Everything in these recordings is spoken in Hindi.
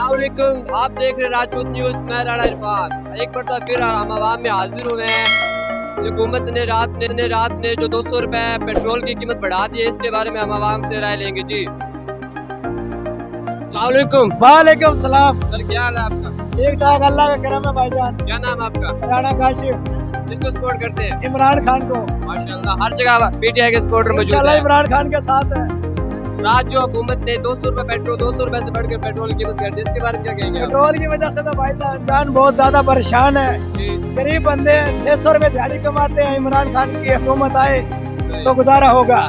अस्सलाम वालेकुम, आप देख रहे हैं राजपूत न्यूज़। मैं राणा इरफान एक बार फिर हम आवाम में हाजिर हुए हैं। हुकूमत ने रात में जो 200 रुपए पेट्रोल की कीमत बढ़ा दी है, इसके बारे में हम आवाम से राय लेंगे। जी अस्सलाम वालेकुम। वालेकुम सलाम। सर क्या हाल है आपका? ठीक ठाक, अल्लाह का करम है भाईजान। क्या नाम है आपका? राणा काशिफ। किसको सपोर्ट करते हैं? इमरान खान को। माशाल्लाह, हर जगह पीटीआई के सपोर्टर मौजूद इंशाल्लाह है। इमरान खान के साथ है। रात जो हुकूमत ने 200 रुपए से बढ़कर पेट्रोल की कीमत कर दी, इसके बारे में क्या कहेंगे आप? पेट्रोल की वजह से तो भाईजान बहुत ज्यादा परेशान है। जी, गरीब बंदे 600 रुपए दिहाड़ी कमाते हैं। इमरान खान की हुकूमत आए तो गुजारा होगा।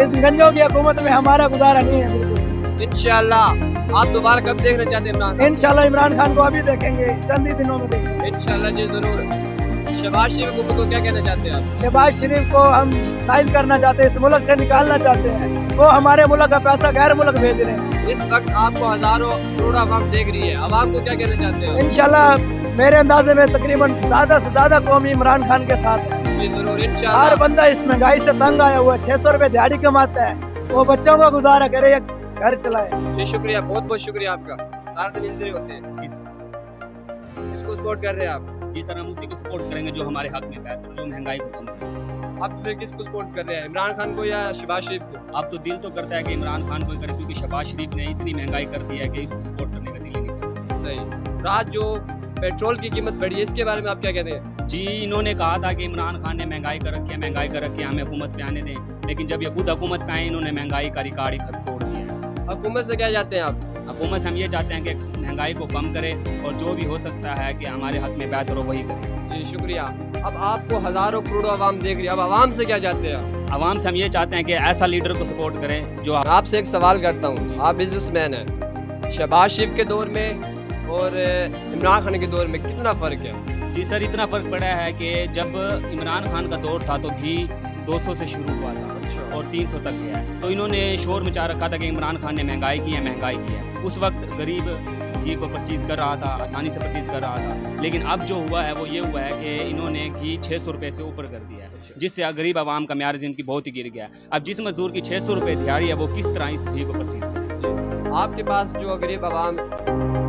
इस गंजों की हुकूमत में हमारा गुजारा नहीं है बिल्कुल। इंशाल्लाह। आप दोबारा कब देखना चाहते हैं इमरान? इंशाल्लाह इमरान खान को अभी देखेंगे, चंद ही दिनों में देखेंगे। इंशाल्लाह जी जरूर। शहबाज शरीफ को क्या कहना चाहते हैं आप? शहबाज शरीफ को हम नाइल करना चाहते हैं, इस मुल्क से निकालना चाहते हैं। वो हमारे मुल्क का पैसा गैर मुल्क भेज रहे हैं। इस वक्त आपको हजारों करोड़ आवाम देख रही है, आवाम को क्या कहना चाहते हैं? इंशाल्लाह मेरे अंदाजे में तकरीबन ज्यादा से ज्यादा कौम इमरान खान के साथ है। जी जरूर। हर इंशाल्लाह। बंदा इस महंगाई से तंग आया हुआ है। 600 रुपए दिहाड़ी कमाता है, वो बच्चों का गुजारा करे या घर चलाए। जी शुक्रिया, बहुत बहुत शुक्रिया आपका। सारा दिन इंतजार होते हैं। किसको सपोर्ट कर रहे हैं आप? जी सर, हम उसी को सपोर्ट करेंगे जो हमारे हक में बेहतर, जो महंगाई को कम करे। आप फिर किसको सपोर्ट कर रहे हैं, इमरान खान को या शहबाज शरीफ को? अब तो दिल तो करता है कि इमरान खान को ही करे, क्योंकि शहबाज शरीफ ने इतनी महंगाई कर दी है कि इसको सपोर्ट करने का दिल ही नहीं करता। सही। रात जो पेट्रोल की कीमत बढ़ी है, इसके बारे में आप क्या कहते हैं? जी, इन्होंने कहा था कि इमरान खान ने महंगाई कर रखी है, हमें हुकूमत पे आने दें, लेकिन जब ये खुद हुकूमत पे आए, इन्होंने महंगाई का रिकॉर्ड ही खत तोड़ दिया है। हुकूमत से क्या चाहते हैं आप? हुकूमत से हम ये चाहते हैं कि महंगाई को कम करे और जो भी हो सकता है कि हमारे हक में बेहतर हो वही करे। जी शुक्रिया। अब आपको हजारों करोड़ों आवाम देख रही है, अब आवाम से क्या चाहते हैं आप? आवाम से हम ये चाहते हैं कि ऐसा लीडर को सपोर्ट करें जो आपसे एक सवाल करता हूँ, आप बिजनेसमैन हैं, शहबाज शरीफ के दौर में और इमरान खान के दौर में कितना फ़र्क है? जी सर, इतना फ़र्क पड़ा है कि जब इमरान खान का दौर था तो घी 200 से शुरू हुआ था और 300 तक गया है। तो इन्होंने शोर मचा रखा था कि इमरान खान ने महंगाई की है। उस वक्त गरीब घी को परचेज कर रहा था, आसानी से परचेज कर रहा था। लेकिन अब जो हुआ है वो ये हुआ है कि इन्होंने घी 600 रुपये से ऊपर कर दिया है, जिससे गरीब आवाम का म्यार ज़िंदगी बहुत ही गिर गया। अब जिस मजदूर की 600 रुपये दिहाड़ी है, वो किस तरह इस घी को परचेज करे? आपके पास जो गरीब आवाम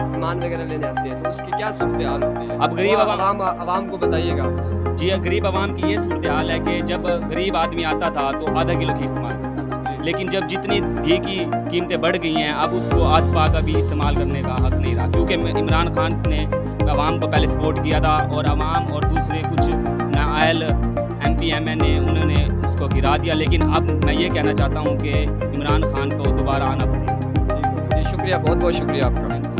सामान वगैरह लेने आते हैं, तो उसकी क्या सूरत हाल होती है? अब गरीब आवाम को बताइएगा। जी, गरीब आवाम की ये सूरत हाल है कि जब गरीब आदमी आता था तो आधा किलो घी इस्तेमाल करता था, लेकिन जब जितनी घी की कीमतें बढ़ गई हैं, अब उसको आध पा का भी इस्तेमाल करने का हक नहीं रहा, क्योंकि इमरान खान ने आवाम को पहले सपोर्ट किया था और आवाम और दूसरे कुछ नाअहल MP MNA उन्होंने उसको गिरा दिया। लेकिन अब मैं ये कहना चाहता हूँ कि इमरान खान को दोबारा आना पड़ेगा। जी शुक्रिया, बहुत बहुत शुक्रिया आपका।